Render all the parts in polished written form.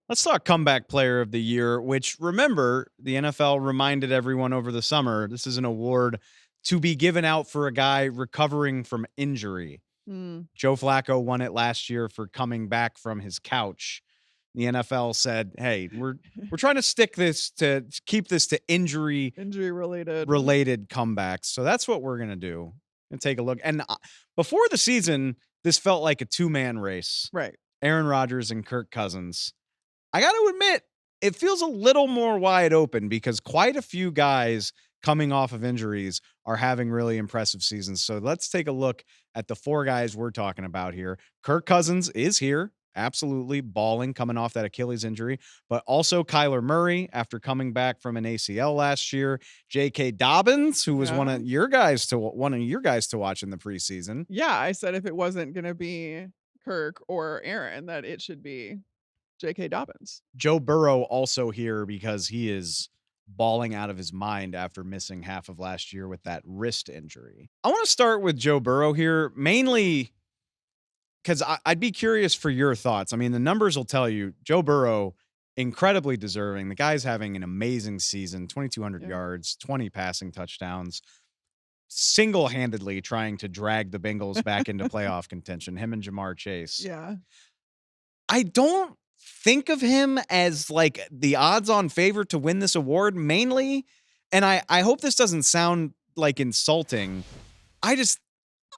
Let's talk comeback player of the year, which remember, the NFL reminded everyone over the summer this is an award to be given out for a guy recovering from injury. Mm. Joe Flacco won it last year for coming back from his couch. The NFL said, "Hey, we're trying to stick this to keep this to injury Injury related. related comebacks." So that's what we're going to do and take a look. And before the season, this felt like a two-man race. Right. Aaron Rodgers and Kirk Cousins. I got to admit, it feels a little more wide open because quite a few guys coming off of injuries are having really impressive seasons. So let's take a look at the four guys we're talking about here. Kirk Cousins is here, absolutely balling coming off that Achilles injury, but also Kyler Murray after coming back from an ACL last year. J.K. Dobbins, who was one Yeah. of your guys to watch in the preseason. Yeah, I said if it wasn't gonna be Kirk or Aaron, that it should be J.K. Dobbins. Joe Burrow also here because he is balling out of his mind after missing half of last year with that wrist injury. I want to start with Joe Burrow here, mainly because I'd be curious for your thoughts. I mean, the numbers will tell you Joe Burrow, incredibly deserving. The guy's having an amazing season, 2,200 Yeah. yards, 20 passing touchdowns, single handedly trying to drag the Bengals back into playoff contention, him and Jamar Chase. Yeah. I don't think of him as like the odds on favorite to win this award mainly. And I hope this doesn't sound like insulting.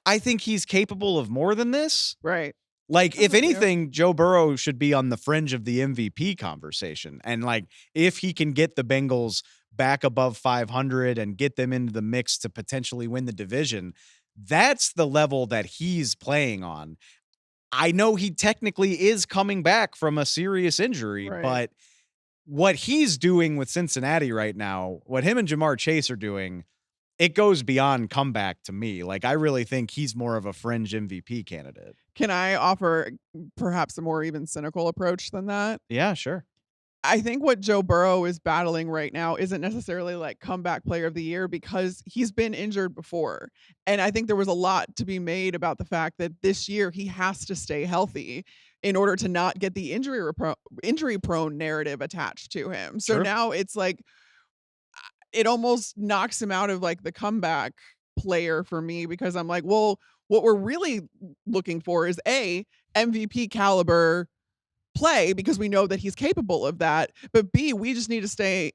I think he's capable of more than this. Right. Like, That's if fair. anything, Joe Burrow should be on the fringe of the MVP conversation. And like, if he can get the Bengals back above 500 and get them into the mix to potentially win the division, that's the level that he's playing on. I know he technically is coming back from a serious injury, Right. but what he's doing with Cincinnati right now, what him and Jamar Chase are doing, it goes beyond comeback to me. Like, I really think he's more of a fringe MVP candidate. Can I offer perhaps a more even cynical approach than that? Yeah, sure. I think what Joe Burrow is battling right now isn't necessarily like comeback player of the year because he's been injured before. And I think there was a lot to be made about the fact that this year he has to stay healthy in order to not get the injury prone narrative attached to him. So True. now it's like it almost knocks him out of like the comeback player for me because I'm like, well, what we're really looking for is a MVP caliber play because we know that he's capable of that. But B, we just need to stay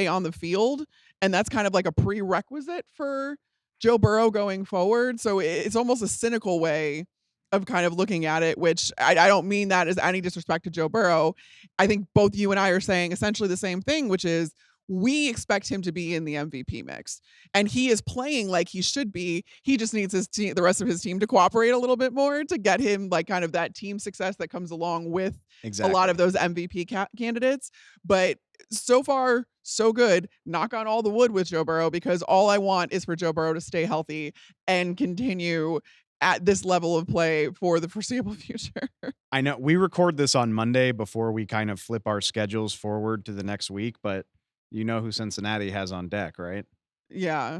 on the field. And that's kind of like a prerequisite for Joe Burrow going forward. So it's almost a cynical way of kind of looking at it, which I don't mean that as any disrespect to Joe Burrow. I think both you and I are saying essentially the same thing, which is we expect him to be in the MVP mix. And he is playing like he should be. He just needs his team, the rest of his team to cooperate a little bit more to get him like kind of that team success that comes along with a lot Exactly. of those MVP candidates. But so far, so good. Knock on all the wood with Joe Burrow because all I want is for Joe Burrow to stay healthy and continue at this level of play for the foreseeable future. I know we record this on Monday before we kind of flip our schedules forward to the next week, but you know who Cincinnati has on deck, right? Yeah.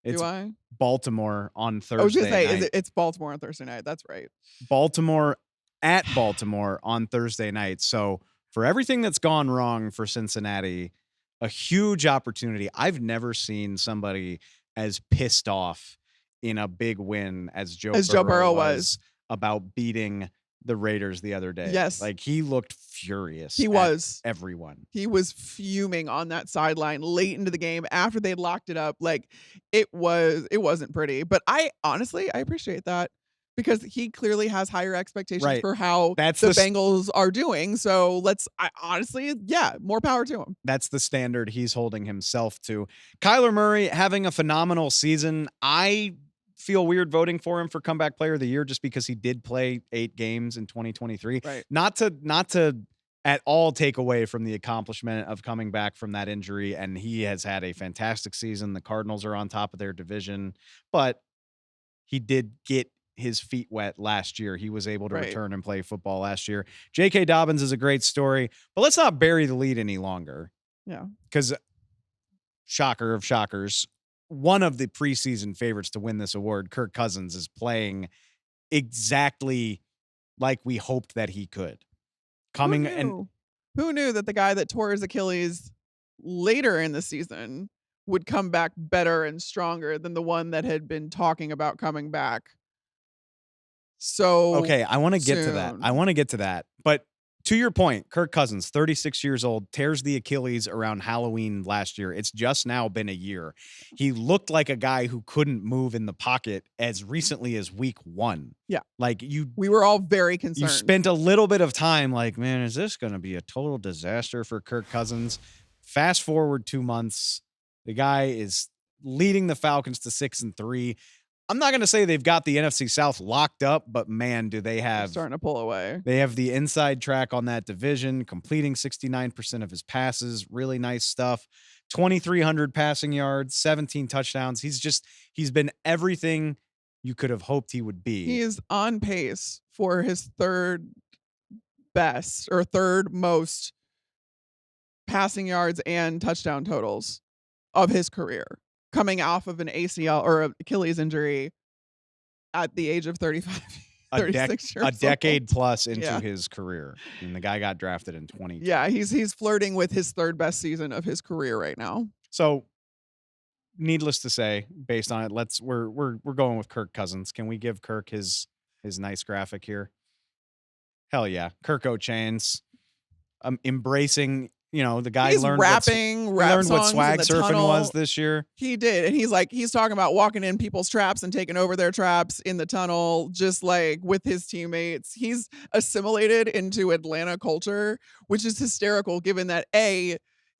Do It's I? Baltimore on I was gonna Thursday say, night. it's Baltimore on Thursday night. That's right. Baltimore at Baltimore on Thursday night. So, for everything that's gone wrong for Cincinnati, a huge opportunity. I've never seen somebody as pissed off in a big win as Joe As Joe Burrow Burrow was was. about beating the Raiders the other day. Yes, Like, he looked furious he at was. everyone. He was fuming on that sideline late into the game after they locked it up. Like it wasn't pretty. But I honestly I appreciate that because he clearly has higher expectations Right. for how That's the the Bengals are doing. So I honestly, yeah, more power to him. That's the standard he's holding himself to. Kyler Murray having a phenomenal season. I feel weird voting for him for comeback player of the year just because he did play 8 games in 2023. Right. Not to at all take away from the accomplishment of coming back from that injury, and he has had a fantastic season. The Cardinals are on top of their division, but he did get his feet wet last year. He was able to Right. return and play football last year. J.K. Dobbins is a great story, but let's not bury the lead any longer Yeah. because shocker of shockers, one of the preseason favorites to win this award, Kirk Cousins, is playing exactly like we hoped that he could. Who Coming and knew? Who knew that the guy that tore his Achilles later in the season would come back better and stronger than the one that had been talking about coming back so Okay, I wanna get to that. I soon? wanna get to that. But to your point, Kirk Cousins, 36 years old, tears the Achilles around Halloween last year. It's just now been a year. He looked like a guy who couldn't move in the pocket as recently as week 1. Yeah. Like, you We were all very you concerned. spent a little bit of time like, "Man, is this gonna be a total disaster for Kirk Cousins?" Fast forward 2 months, the guy is leading the Falcons to 6-3. I'm not gonna say they've got the NFC South locked up, but man, do they They're have starting to pull away. they have the inside track on that division, completing 69% of his passes, really nice stuff. 2,300 passing yards, 17 touchdowns. He's been everything you could have hoped he would be. He is on pace for his third best or third most passing yards and touchdown totals of his career, coming off of an ACL or a Achilles injury at the age of 35, A 36 years a decade old. plus into Yeah. his career, and the guy got drafted in 20. Yeah, he's flirting with his third best season of his career right now. So, needless to say, based on it, we're going with Kirk Cousins. Can we give Kirk his nice graphic here? Hell yeah, Kirk O'Chains, embracing. The guy He's learned rapping he rap learned what songs in swag the surfing tunnel. was this year. He did, and he's talking about walking in people's traps and taking over their traps in the tunnel, just like with his teammates. He's assimilated into Atlanta culture, which is hysterical given that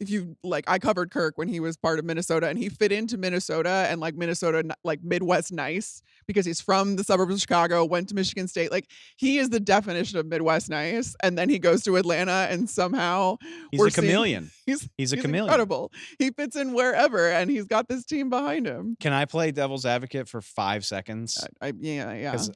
if you like, I covered Kirk when he was part of Minnesota, and he fit into Minnesota and like Minnesota, like Midwest nice because he's from the suburbs of Chicago, went to Michigan State. Like he is the definition of Midwest nice, and then he goes to Atlanta, and somehow He's we're a seeing chameleon. he's He's a chameleon. incredible. He fits in wherever, and he's got this team behind him. Can I play devil's advocate for 5 seconds? Yeah. Because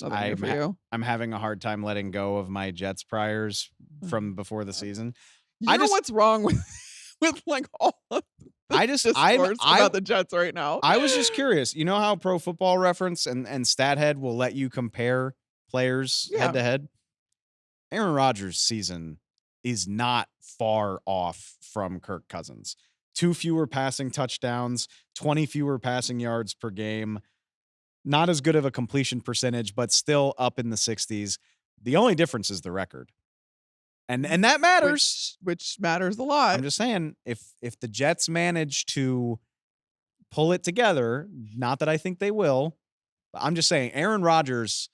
Nothing new for you. I'm having a hard time letting go of my Jets priors from before the season. You know what's wrong with like all of the discourse about the Jets right now? I was just curious. You know how Pro Football Reference and StatHead will let you compare players head to head? Aaron Rodgers' season is not far off from Kirk Cousins. 2 fewer passing touchdowns, 20 fewer passing yards per game. Not as good of a completion percentage, but still up in the 60s. The only difference is the record. And that matters. Which matters a lot. I'm just saying, if the Jets manage to pull it together, not that I think they will, but I'm just saying Aaron Rodgers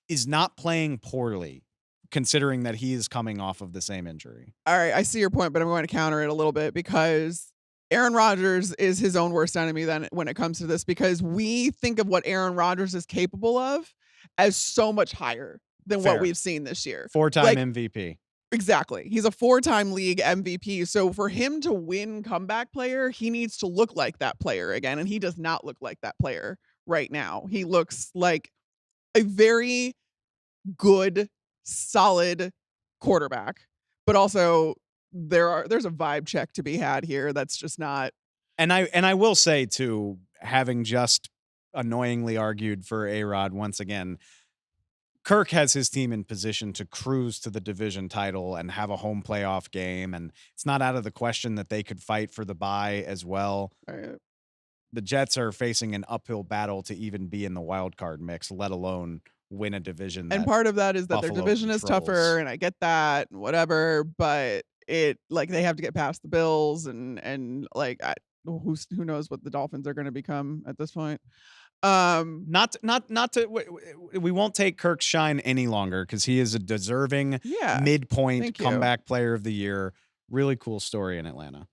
is not playing poorly, considering that he is coming off of the same injury. All right, I see your point, but I'm going to counter it a little bit because Aaron Rodgers is his own worst enemy then when it comes to this, because we think of what Aaron Rodgers is capable of as so much higher than what we've seen this year. 4-time MVP. Exactly. He's a 4-time league MVP. So for him to win comeback player, he needs to look like that player again. And he does not look like that player right now. He looks like a very good, solid quarterback. But also there's a vibe check to be had here that's just not. And I will say too, having just annoyingly argued for A-Rod once again, Kirk has his team in position to cruise to the division title and have a home playoff game. And it's not out of the question that they could fight for the bye as well. Right. The Jets are facing an uphill battle to even be in the wild card mix, let alone win a division. And part of that is that Buffalo their division is tougher, and I get that and whatever, but it like they have to get past the Bills and like who knows what the Dolphins are going to become at this point. Not to we won't take Kirk's shine any longer because he is a deserving midpoint comeback player of the year. Really cool story in Atlanta.